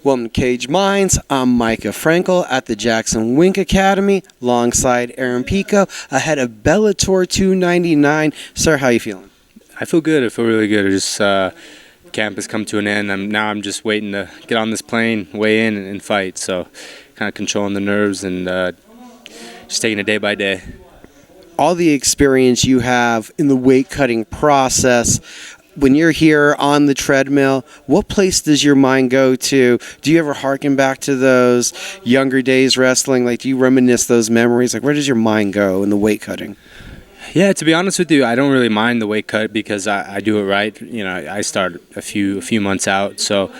Welcome to Cage Minds. I'm Mika Frankl at the Jacksonwink Academy alongside Aaron Pico ahead of Bellator 299. Sir, how you feeling? I feel good. I feel really good. Camp has come to an end. I'm just waiting to get on this plane, weigh in, and fight. So kind of controlling the nerves and just taking it day by day. All the experience you have in the weight cutting process, when you're here on the treadmill, what place does your mind go to? Do you ever harken back to those younger days wrestling? Like, do you reminisce those memories? Like, where does your mind go in the weight cutting? Yeah, to be honest with you, I don't really mind the weight cut because I do it right. You know, I start a few months out, so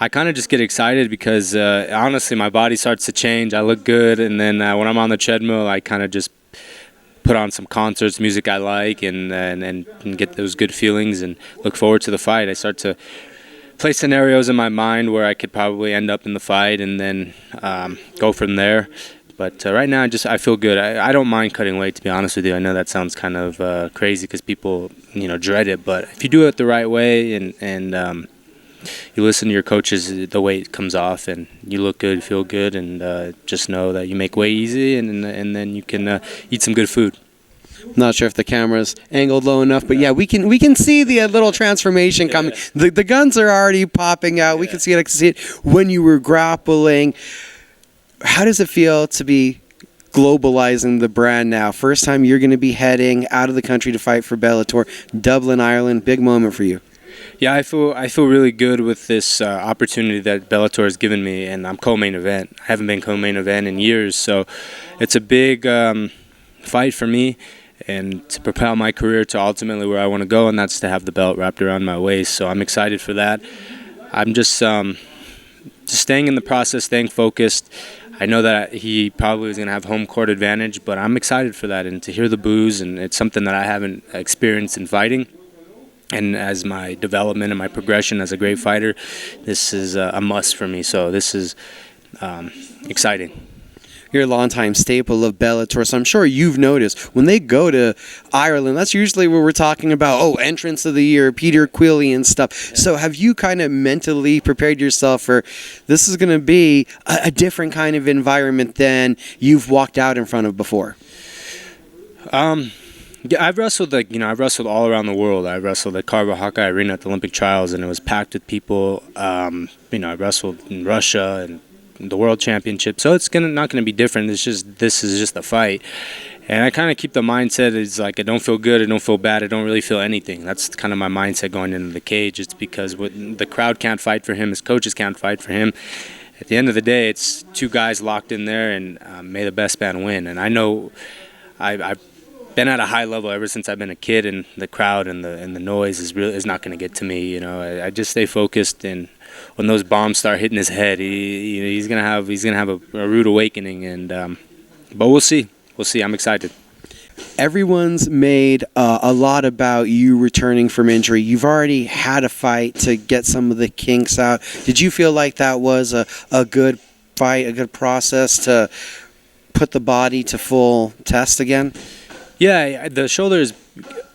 I kind of just get excited because honestly, my body starts to change. I look good, and then when I'm on the treadmill, I kind of just put on some concerts, music I like, and get those good feelings and look forward to the fight. I start to play scenarios in my mind where I could probably end up in the fight and then go from there. But right now, I feel good. I don't mind cutting weight, to be honest with you. I know that sounds kind of crazy because people, dread it. But if you do it the right way and you listen to your coaches, the weight comes off and you look good, feel good, and just know that you make weight easy and then you can eat some good food. Not sure if the camera's angled low enough, but yeah, we can see the little transformation coming. The guns are already popping out. We can see it. I can see it when you were grappling. How does it feel to be globalizing the brand now? First time you're going to be heading out of the country to fight for Bellator, Dublin, Ireland. Big moment for you. Yeah, I feel really good with this opportunity that Bellator has given me, and I'm co-main event. I haven't been co-main event in years, so it's a big fight for me and to propel my career to ultimately where I want to go, and that's to have the belt wrapped around my waist. So I'm excited for that. I'm just staying in the process, staying focused. I know that he probably is going to have home court advantage, but I'm excited for that and to hear the boos, and it's something that I haven't experienced in fighting. And as my development and my progression as a great fighter, this is a must for me. So this is exciting. You're a longtime staple of Bellator, so I'm sure you've noticed when they go to Ireland, that's usually where we're talking about, entrance of the year, Peter Quilly and stuff. Yeah. So have you kind of mentally prepared yourself for this is going to be a different kind of environment than you've walked out in front of before? Yeah, I've wrestled I've wrestled all around the world. I wrestled at Carvalho Arena at the Olympic Trials, and it was packed with people. I wrestled in Russia and the World Championship, so it's not gonna be different. This is just a fight, and I kind of keep the mindset is like I don't feel good, I don't feel bad, I don't really feel anything. That's kind of my mindset going into the cage. It's because the crowd can't fight for him, his coaches can't fight for him. At the end of the day, it's two guys locked in there, and may the best man win. And I know I've been at a high level ever since I've been a kid, and the crowd and the noise is not going to get to me. I just stay focused, and when those bombs start hitting his head, he's gonna have a rude awakening. And but we'll see. I'm excited. Everyone's made a lot about you returning from injury. You've already had a fight to get some of the kinks out. Did you feel like that was a good fight, a good process to put the body to full test again? Yeah, the shoulder is,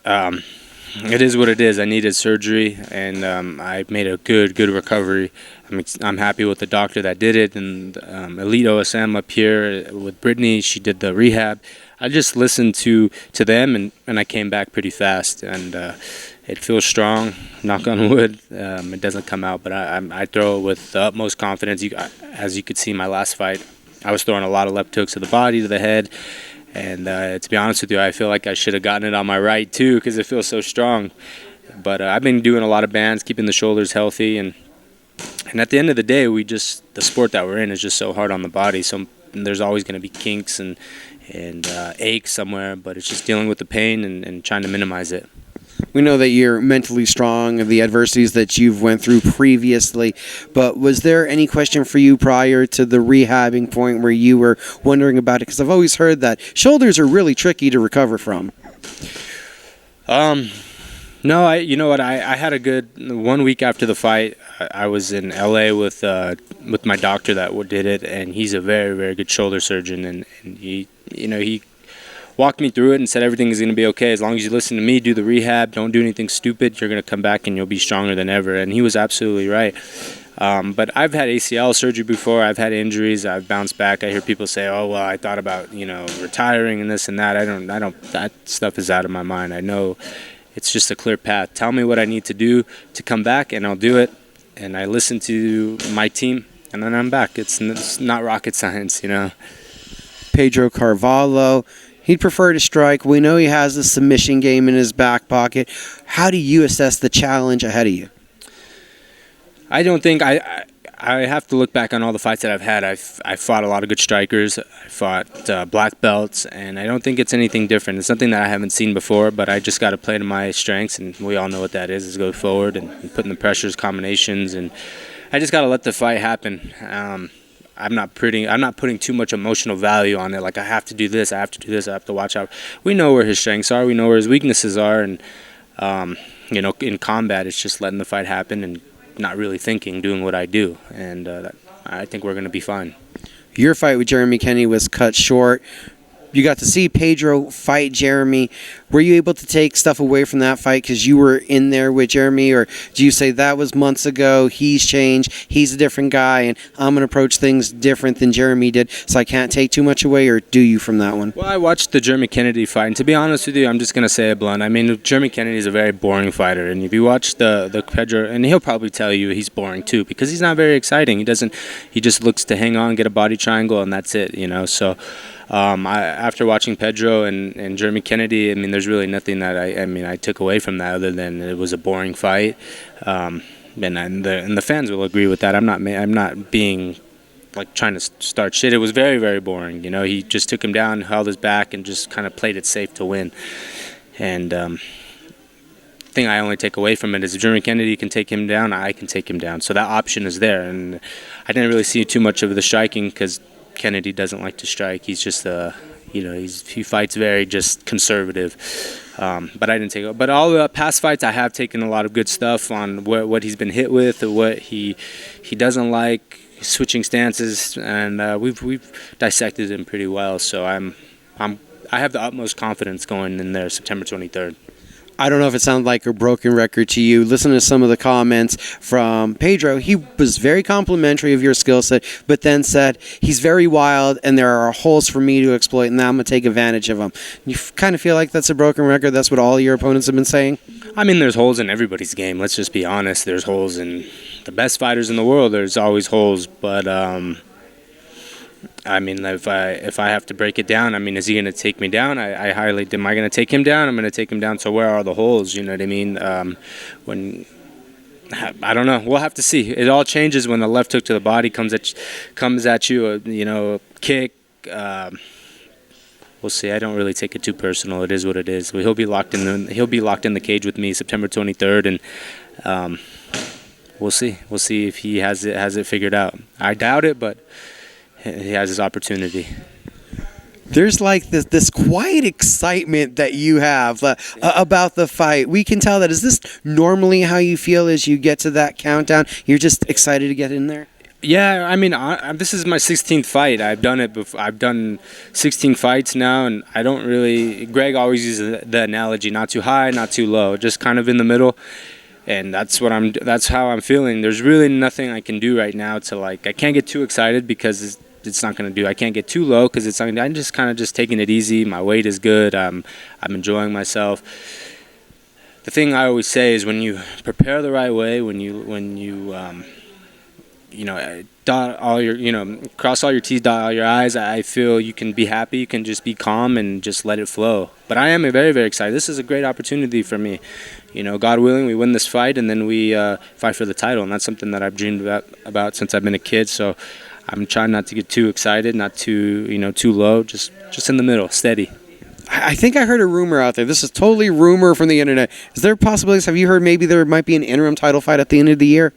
it is what it is. I needed surgery, and I made a good recovery. I'm happy with the doctor that did it, and Elite OSM up here with Brittany, she did the rehab. I just listened to them, and I came back pretty fast, and it feels strong, knock on wood. It doesn't come out, but I throw it with the utmost confidence. As you could see in my last fight, I was throwing a lot of left hooks to the body, to the head. And to be honest with you, I feel like I should have gotten it on my right too because it feels so strong. But I've been doing a lot of bands, keeping the shoulders healthy, and at the end of the day, the sport that we're in is just so hard on the body. So there's always going to be kinks and aches somewhere, but it's just dealing with the pain and trying to minimize it. We know that you're mentally strong of the adversities that you've went through previously, but was there any question for you prior to the rehabbing point where you were wondering about it? Because I've always heard that shoulders are really tricky to recover from. No, you know what? I had a good 1 week after the fight. I was in LA with my doctor that did it, and he's a very, very good shoulder surgeon, and he walked me through it and said everything is going to be okay. As long as you listen to me, do the rehab, don't do anything stupid, you're going to come back and you'll be stronger than ever. And he was absolutely right. But I've had ACL surgery before. I've had injuries. I've bounced back. I hear people say, "Oh, well, I thought about retiring and this and that." I don't. That stuff is out of my mind. I know it's just a clear path. Tell me what I need to do to come back, and I'll do it. And I listen to my team, and then I'm back. It's not rocket science, Pedro Carvalho, he'd prefer to strike. We know he has the submission game in his back pocket. How do you assess the challenge ahead of you? I don't think I have to look back on all the fights that I've had. I fought a lot of good strikers. I fought black belts, and I don't think it's anything different. It's something that I haven't seen before, but I just got to play to my strengths, and we all know what that is go forward and putting the pressures, combinations, and I just got to let the fight happen. I'm not putting too much emotional value on it. Like, I have to do this, I have to do this, I have to watch out. We know where his strengths are, we know where his weaknesses are, and in combat, it's just letting the fight happen and not really thinking, doing what I do, and I think we're going to be fine. Your fight with Jeremy Kennedy was cut short. You got to see Pedro fight Jeremy. Were you able to take stuff away from that fight because you were in there with Jeremy, or do you say that was months ago, he's changed, he's a different guy, and I'm going to approach things different than Jeremy did, so I can't take too much away, or do you from that one? Well, I watched the Jeremy Kennedy fight, and to be honest with you, I'm just going to say it blunt. I mean, Jeremy Kennedy is a very boring fighter, and if you watch the Pedro, and he'll probably tell you he's boring too, because he's not very exciting. He just looks to hang on, get a body triangle, and that's it, so... after watching Pedro and Jeremy Kennedy, I mean, there's really nothing that I took away from that other than it was a boring fight, and the fans will agree with that. I'm not being like trying to start shit. It was very, very boring. He just took him down, held his back, and just kind of played it safe to win. And the thing I only take away from it is if Jeremy Kennedy can take him down, I can take him down. So that option is there, and I didn't really see too much of the striking because Kennedy doesn't like to strike. He's just he fights very just conservative. But I didn't take it. But all the past fights, I have taken a lot of good stuff on what he's been hit with, or what he doesn't like, switching stances, and we've dissected him pretty well. So I have the utmost confidence going in there September 23rd. I don't know if it sounds like a broken record to you. Listen to some of the comments from Pedro. He was very complimentary of your skill set, but then said he's very wild and there are holes for me to exploit, and now I'm going to take advantage of them. You kind of feel like that's a broken record? That's what all your opponents have been saying? I mean, there's holes in everybody's game. Let's just be honest. There's holes in the best fighters in the world. There's always holes, but... I mean, if I have to break it down, I mean, is he going to take me down? Am I going to take him down? I'm going to take him down. So where are the holes? You know what I mean? I don't know. We'll have to see. It all changes when the left hook to the body comes at you. A kick. We'll see. I don't really take it too personal. It is what it is. He'll be locked in the cage with me September 23rd, and we'll see. We'll see if he has it figured out. I doubt it, but. He has his opportunity. There's like this quiet excitement that you have about the fight. We can tell that. Is this normally how you feel as you get to that countdown? You're just excited to get in there? Yeah, I mean, this is my 16th fight. I've done it before. I've done 16 fights now, and I don't really... Greg always uses the analogy, not too high, not too low, just kind of in the middle. And that's how I'm feeling. There's really nothing I can do right now to I can't get too excited because it's not going to do. I can't get too low because I'm just kind of just taking it easy. My weight is good. I'm enjoying myself. The thing I always say is when you prepare the right way, when you dot all your, cross all your T's, dot all your I's, I feel you can be happy. You can just be calm and just let it flow. But I am very, very excited. This is a great opportunity for me. God willing, we win this fight and then we fight for the title. And that's something that I've dreamed about since I've been a kid. So I'm trying not to get too excited, not too, too low, just in the middle, steady. I think I heard a rumor out there. This is totally rumor from the internet. Is there possibilities? Have you heard maybe there might be an interim title fight at the end of the year?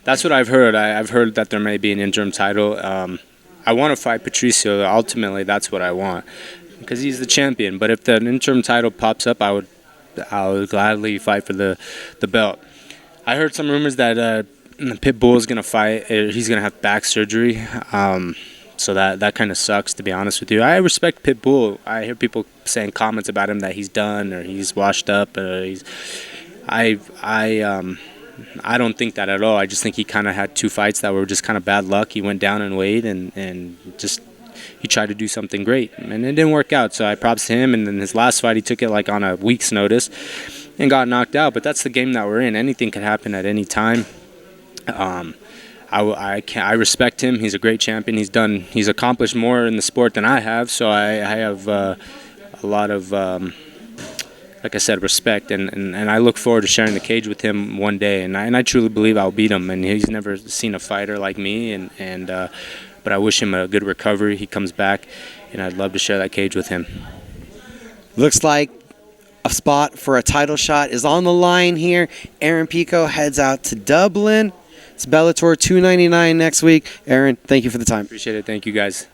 That's what I've heard. I've heard that there may be an interim title. I want to fight Patricio. Ultimately, that's what I want because he's the champion. But if the interim title pops up, I would gladly fight for the belt. I heard some rumors that Pitbull is going to fight. He's going to have back surgery. So that kind of sucks, to be honest with you. I respect Pitbull. I hear people saying comments about him that he's done or he's washed up. I don't think that at all. I just think he kind of had 2 fights that were just kind of bad luck. He went down in weight and just he tried to do something great, and it didn't work out. So I props to him. And then his last fight, he took it like on a week's notice and got knocked out. But that's the game that we're in. Anything could happen at any time. I respect him. He's a great champion. He's accomplished more in the sport than I have. So I have a lot of, like I said, respect. And I look forward to sharing the cage with him one day. And I truly believe I'll beat him. And he's never seen a fighter like me. But I wish him a good recovery. He comes back, and I'd love to share that cage with him. Looks like a spot for a title shot is on the line here. Aaron Pico heads out to Dublin. It's Bellator 299 next week. Aaron, thank you for the time. Appreciate it. Thank you, guys.